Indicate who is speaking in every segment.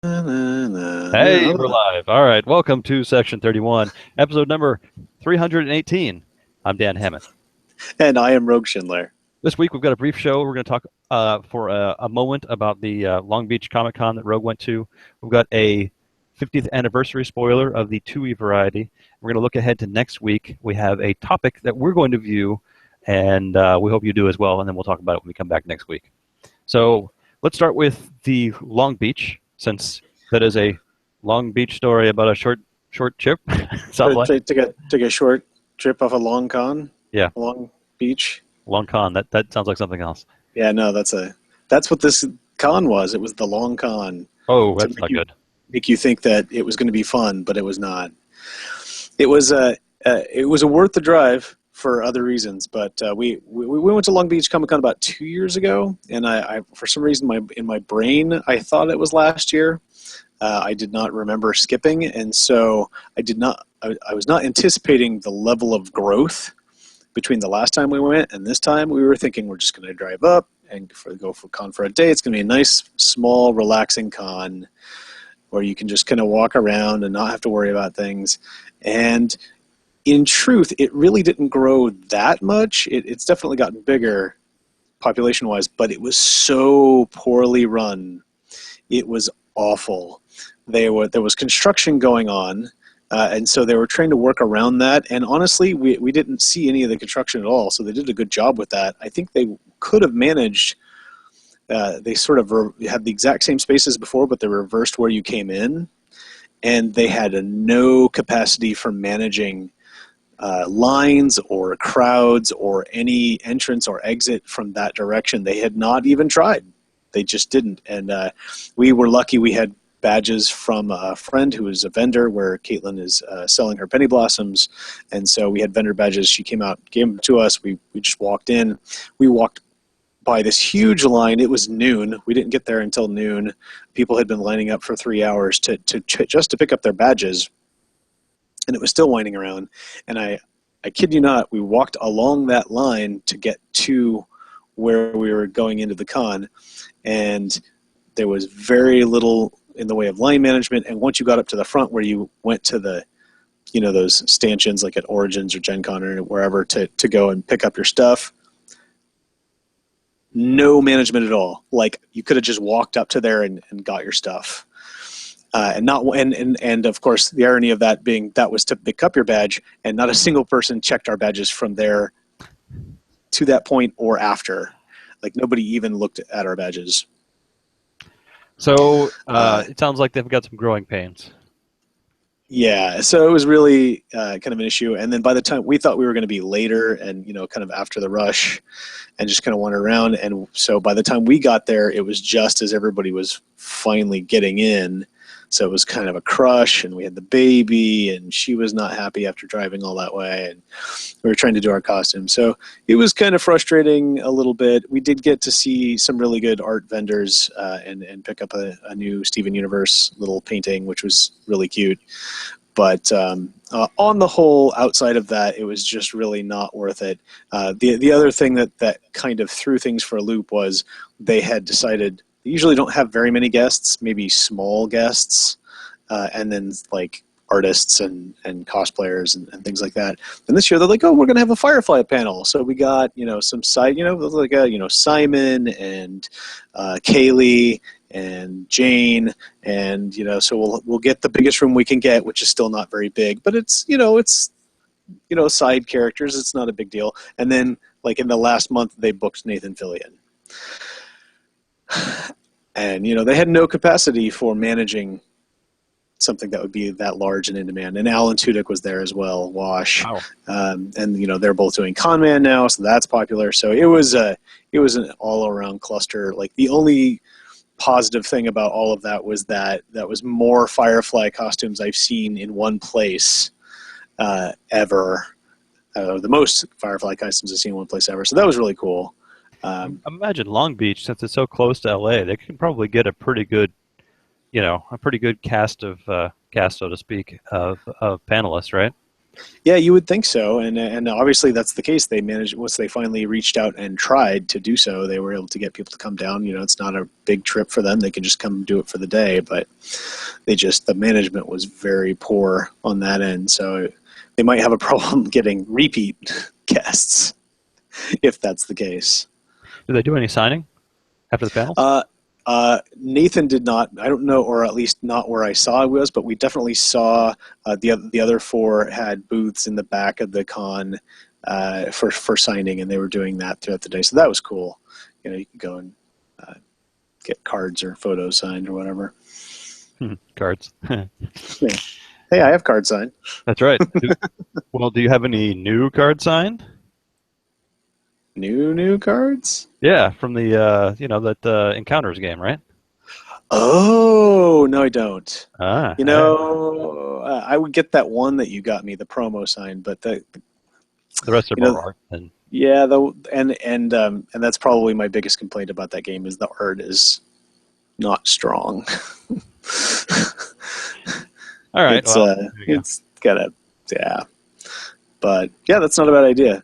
Speaker 1: Hey, we're live. All right, welcome to Section 31, episode number 318. I'm Dan Hammond.
Speaker 2: And I am Rogue Schindler.
Speaker 1: This week we've got a brief show. We're going to talk for a moment about the Long Beach Comic Con that Rogue went to. We've got a 50th anniversary spoiler of the 2E variety. We're going to look ahead to next week. We have a topic that we're going to view, and we hope you do as well, and then we'll talk about it when we come back next week. So let's start with the Long Beach, since that is a Long Beach story about a short trip.
Speaker 2: Take a short trip off a long con.
Speaker 1: Yeah.
Speaker 2: Long beach.
Speaker 1: Long con. That sounds like something else.
Speaker 2: Yeah, no, that's what this con was. It was the long con.
Speaker 1: Oh, that's not good.
Speaker 2: Make you think that it was going to be fun, but it was not. It was a worth the drive for other reasons, but we went to Long Beach Comic Con about 2 years ago, and I for some reason in my brain I thought it was last year. I did not remember skipping, and so I was not anticipating the level of growth between the last time we went and this time. We were thinking we're just going to drive up and go for con for a day. It's going to be a nice, small, relaxing con where you can just kind of walk around and not have to worry about things. And in truth, it really didn't grow that much. It's definitely gotten bigger population-wise, but it was so poorly run. It was awful. There was construction going on, and so they were trying to work around that. And honestly, we didn't see any of the construction at all, so they did a good job with that. I think they could have managed. They sort of had the exact same spaces before, but they reversed where you came in, and they had no capacity for managing lines or crowds or any entrance or exit from that direction. They had not even tried. They just didn't. And we were lucky we had badges from a friend who is a vendor where Caitlin is selling her penny blossoms. And so we had vendor badges. She came out, gave them to us. We just walked in. We walked by this huge line. It was noon. We didn't get there until noon. People had been lining up for 3 hours just to pick up their badges. And it was still winding around. And I kid you not, we walked along that line to get to where we were going into the con. And there was very little in the way of line management. And once you got up to the front where you went to the, those stanchions like at Origins or Gen Con or wherever to go and pick up your stuff, no management at all. Like you could have just walked up to there and got your stuff. And of course the irony of that being that was to pick up your badge, and not a single person checked our badges from there to that point or after. Like nobody even looked at our badges.
Speaker 1: So it sounds like they've got some growing pains.
Speaker 2: Yeah, so it was really kind of an issue. And then by the time we thought we were going to be later and, kind of after the rush and just kind of wander around. And so by the time we got there, it was just as everybody was finally getting in. So it was kind of a crush, and we had the baby, and she was not happy after driving all that way, and we were trying to do our costume. So it was kind of frustrating a little bit. We did get to see some really good art vendors and pick up a new Steven Universe little painting, which was really cute. But on the whole, outside of that, it was just really not worth it. The other thing that kind of threw things for a loop was they had decided they usually don't have very many guests, maybe small guests, and then like artists and cosplayers and things like that. And this year they're like, oh, we're going to have a Firefly panel. So we got, some side, like, Simon and Kaylee and Jane, and, so we'll get the biggest room we can get, which is still not very big, but it's side characters. It's not a big deal. And then like in the last month, they booked Nathan Fillion. And, they had no capacity for managing something that would be that large and in demand. And Alan Tudyk was there as well, Wash.
Speaker 1: Wow.
Speaker 2: And, they're both doing Con Man now, so that's popular. So it was an all-around cluster. Like the only positive thing about all of that was that was more Firefly costumes I've seen in one place ever. The most Firefly costumes I've seen in one place ever. So that was really cool.
Speaker 1: Imagine Long Beach, since it's so close to LA, they can probably get a pretty good cast of so to speak of panelists, right?
Speaker 2: Yeah, you would think so, and obviously that's the case. They managed once they finally reached out and tried to do so. They were able to get people to come down. You know, it's not a big trip for them. They can just come do it for the day, but the management was very poor on that end. So they might have a problem getting repeat guests if that's the case.
Speaker 1: Do they do any signing after the panels?
Speaker 2: Nathan did not. I don't know, or at least not where I saw it was, but we definitely saw the other four had booths in the back of the con for signing, and they were doing that throughout the day. So that was cool. You know, you could go and get cards or photos signed or whatever.
Speaker 1: Cards.
Speaker 2: Yeah. Hey, I have cards signed.
Speaker 1: That's right. Well, do you have any new cards signed?
Speaker 2: New cards?
Speaker 1: Yeah, from the that Encounters game, right?
Speaker 2: Oh no, I don't.
Speaker 1: Ah,
Speaker 2: You know, I would get that one that you got me, the promo sign, but
Speaker 1: the rest are
Speaker 2: you know,
Speaker 1: more art. And
Speaker 2: yeah, and that's probably my biggest complaint about that game is the art is not strong.
Speaker 1: all right,
Speaker 2: It's got a yeah, but yeah, that's not a bad idea.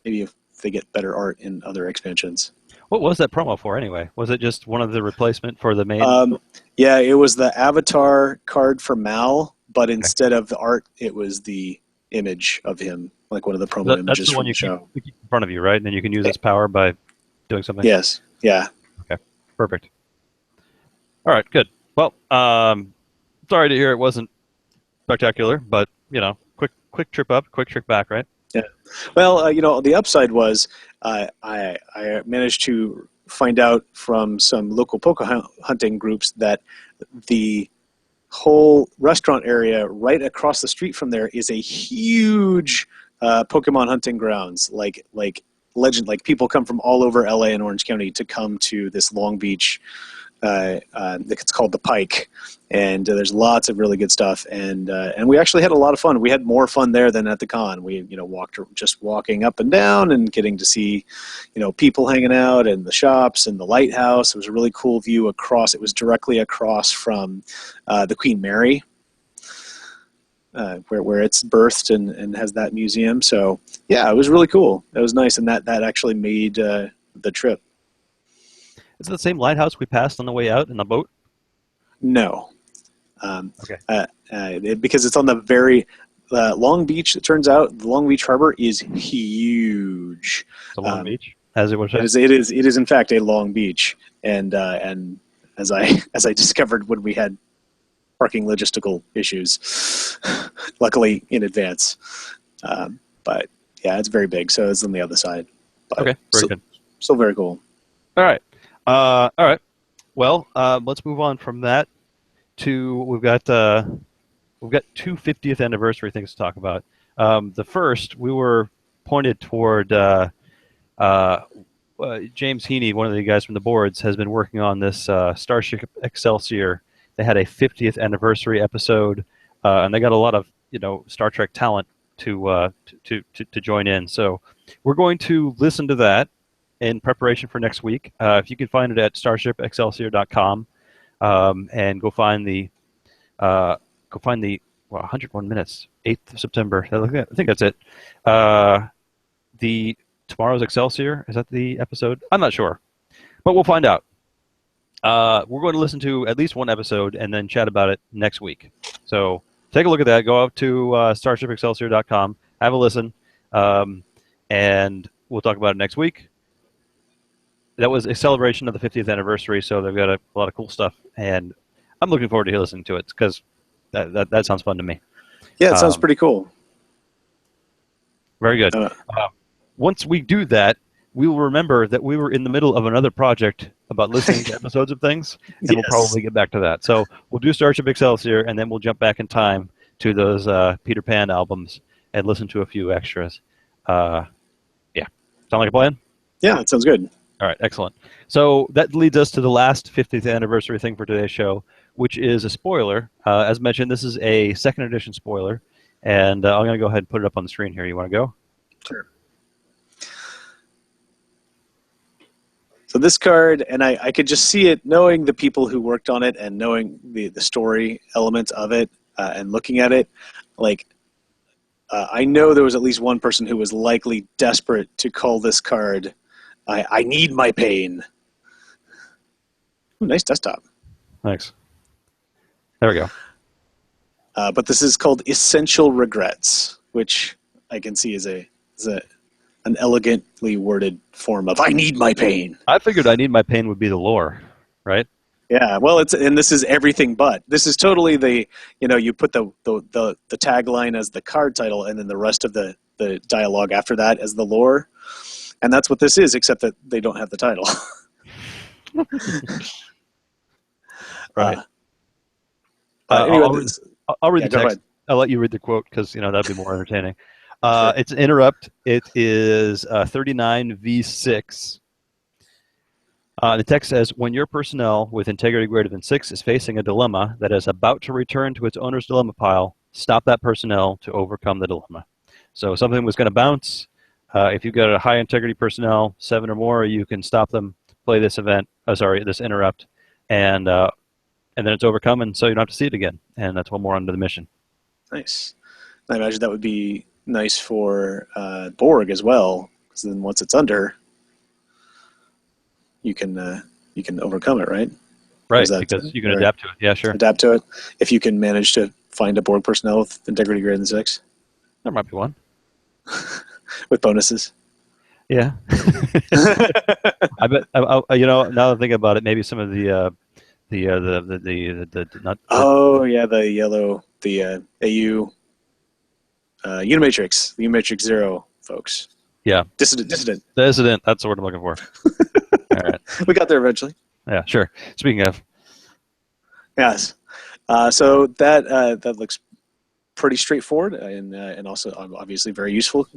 Speaker 2: Maybe if they get better art in other expansions.
Speaker 1: what was that promo for anyway? Was it just one of the replacement for the main?
Speaker 2: Yeah, it was the avatar card for Mal, but instead of the art, it was the image of him, like one of the promo
Speaker 1: That's
Speaker 2: images
Speaker 1: the one
Speaker 2: from
Speaker 1: you
Speaker 2: the show.
Speaker 1: keep in front of you, right? And then you can use its power by doing something.
Speaker 2: Yes. Yeah.
Speaker 1: Okay. Perfect. All right. Good. Well, sorry to hear it wasn't spectacular, but quick trip up, quick trip back, right?
Speaker 2: Yeah. Well, the upside was I managed to find out from some local poker hunting groups that the whole restaurant area right across the street from there is a huge Pokemon hunting grounds. Like legend, like people come from all over LA and Orange County to come to this Long Beach. It's called the Pike, and there's lots of really good stuff. And we actually had a lot of fun. We had more fun there than at the con. We walking up and down and getting to see, people hanging out and the shops and the lighthouse. It was a really cool view across. It was directly across from the Queen Mary, where it's birthed and has that museum. So yeah, it was really cool. It was nice, and that actually made the trip.
Speaker 1: Is it the same lighthouse we passed on the way out in the boat?
Speaker 2: No.
Speaker 1: Okay.
Speaker 2: Because it's on the very Long Beach. It turns out the Long Beach Harbor is huge.
Speaker 1: It's a Long Beach, as it was.
Speaker 2: It is in fact a long beach, and as I discovered when we had parking logistical issues, luckily in advance. But yeah, it's very big, so it's on the other side. But
Speaker 1: Okay, very good.
Speaker 2: Still very cool.
Speaker 1: All right. All right. Well, let's move on from that to we've got two 50th anniversary things to talk about. The first, we were pointed toward James Heaney, one of the guys from the boards, has been working on this Starship Excelsior. They had a 50th anniversary episode, and they got a lot of Star Trek talent to join in. So we're going to listen to that in preparation for next week. If you can find it at starshipexcelsior.com, and go find the 101 minutes, 8th of September. I think that's it. The Tomorrow's Excelsior, is that the episode? I'm not sure, but we'll find out. We're going to listen to at least one episode and then chat about it next week. So take a look at that. Go up to starshipexcelsior.com, have a listen, and we'll talk about it next week. That was a celebration of the 50th anniversary, so they've got a lot of cool stuff, and I'm looking forward to listening to it because that sounds fun to me.
Speaker 2: Yeah, it sounds pretty cool.
Speaker 1: Very good. Once we do that, we will remember that we were in the middle of another project about listening to episodes of things, and We'll probably get back to that. So we'll do Starship Excelsior, and then we'll jump back in time to those Peter Pan albums and listen to a few extras. Yeah. Sound like a plan?
Speaker 2: Yeah, it sounds good.
Speaker 1: All right, excellent. So that leads us to the last 50th anniversary thing for today's show, which is a spoiler. As mentioned, this is a second edition spoiler, and I'm going to go ahead and put it up on the screen here. You want to go?
Speaker 2: Sure. So this card, and I could just see it, knowing the people who worked on it and knowing the story elements of it and looking at it, like I know there was at least one person who was likely desperate to call this card, I need my pain. Ooh, nice desktop.
Speaker 1: Thanks. There we go.
Speaker 2: But this is called Essential Regrets, which I can see is an elegantly worded form of I need my pain.
Speaker 1: I figured I need my pain would be the lore, right?
Speaker 2: Yeah, well, and this is everything but. This is totally you put the tagline as the card title, and then the rest of the dialogue after that as the lore, and that's what this is, except that they don't have the title.
Speaker 1: Right.
Speaker 2: Anyway,
Speaker 1: I'll read
Speaker 2: yeah,
Speaker 1: the
Speaker 2: go
Speaker 1: text.
Speaker 2: ahead.
Speaker 1: I'll let you read the quote because that'd be more entertaining.
Speaker 2: Sure.
Speaker 1: It's an interrupt. It is 39v6. The text says, when your personnel with integrity greater than 6 is facing a dilemma that is about to return to its owner's dilemma pile, stop that personnel to overcome the dilemma. So something was going to bounce. If you've got a high integrity personnel, 7 or more, you can stop them, play this this interrupt, and then it's overcome, and so you don't have to see it again. And that's one more under the mission.
Speaker 2: Nice. I imagine that would be nice for Borg as well, because then once it's under, you can overcome it, right?
Speaker 1: Right, because you can adapt to it. Yeah, sure.
Speaker 2: Adapt to it. If you can manage to find a Borg personnel with integrity greater than 6.
Speaker 1: There might be one.
Speaker 2: With bonuses.
Speaker 1: Yeah. I bet. Now that I think about it, maybe some of the
Speaker 2: yellow, the AU Unimatrix, the Unimatrix Zero folks.
Speaker 1: Yeah.
Speaker 2: Dissident.
Speaker 1: Dissident. That's the word I'm looking for. All right.
Speaker 2: We got there eventually.
Speaker 1: Yeah, sure. Speaking of.
Speaker 2: Yes. So that looks pretty straightforward and also obviously very useful.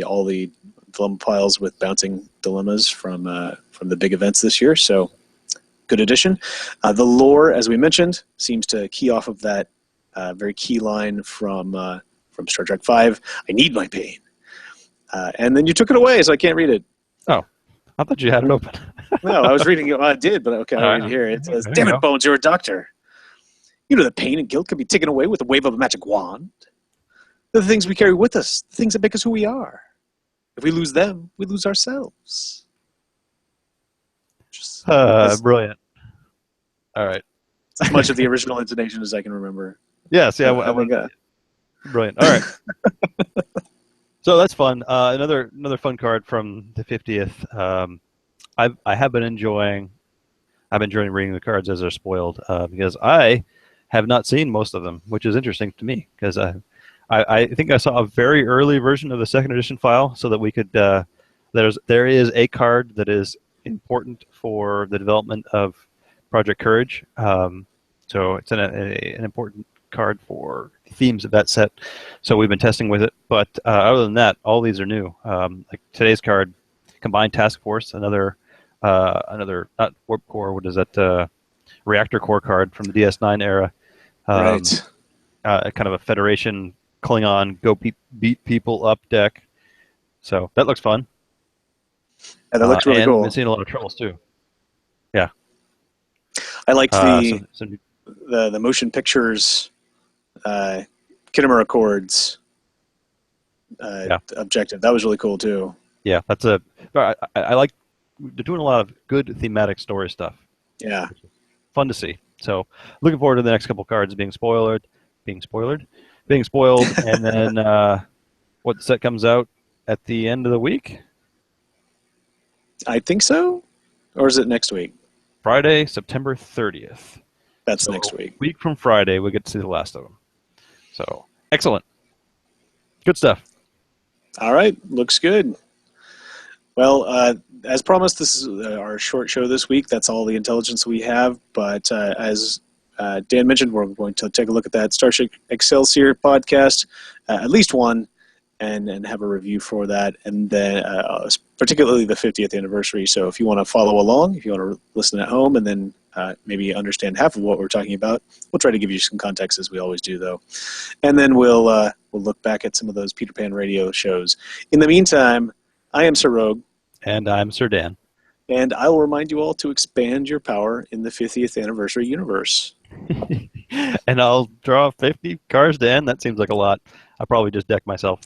Speaker 2: All the dilemma piles with bouncing dilemmas from the big events this year. So good addition. The lore, as we mentioned, seems to key off of that very key line from Star Trek V. I need my pain. And then you took it away, so I can't read it.
Speaker 1: Oh, I thought you had it open.
Speaker 2: No, I was reading it. Well, I did, but okay, I'll read it here. It says, "Damn it, Bones, you're a doctor. You know that pain and guilt can be taken away with a wave of a magic wand. They're the things we carry with us, the things that make us who we are. If we lose them, we lose ourselves."
Speaker 1: Brilliant. All right.
Speaker 2: As much of the original intonation as I can remember.
Speaker 1: Yes, yeah. Brilliant. All right. So that's fun. Another fun card from the 50th. I have been enjoying. I've been enjoying reading the cards as they're spoiled because I have not seen most of them, which is interesting to me because I think I saw a very early version of the second edition file, so that we could. There is a card that is important for the development of Project Courage. So it's an important card for themes of that set. So we've been testing with it, but other than that, all these are new. Like today's card, Combined Task Force, another not Warp Core. What is that? Reactor Core card from the DS9 era.
Speaker 2: Right.
Speaker 1: Kind of a Federation Klingon go beat people up deck. So that looks fun.
Speaker 2: And that looks really cool.
Speaker 1: I've been seeing a lot of troubles too. Yeah.
Speaker 2: I liked the motion pictures, Kitamura Accords objective. That was really cool too.
Speaker 1: Yeah, I like. They're doing a lot of good thematic story stuff.
Speaker 2: Yeah.
Speaker 1: Fun to see. So looking forward to the next couple cards being spoiled, and then what set comes out at the end of the week?
Speaker 2: I think so. Or is it next week?
Speaker 1: Friday, September 30th.
Speaker 2: That's next week.
Speaker 1: A week from Friday, we get to see the last of them. So excellent. Good stuff.
Speaker 2: All right. Looks good. Well, as promised, this is our short show this week. That's all the intelligence we have. But as Dan mentioned, we're going to take a look at that Starship Excelsior podcast, at least one, and have a review for that, and then particularly the 50th anniversary. So if you want to follow along, if you want to listen at home, and then maybe understand half of what we're talking about, we'll try to give you some context as we always do, though. And then we'll look back at some of those Peter Pan radio shows. In the meantime, I am Sir Rogue.
Speaker 1: And I'm Sir Dan.
Speaker 2: And I will remind you all to expand your power in the 50th anniversary universe.
Speaker 1: And I'll draw 50 cards, Dan. That seems like a lot. I probably just decked myself.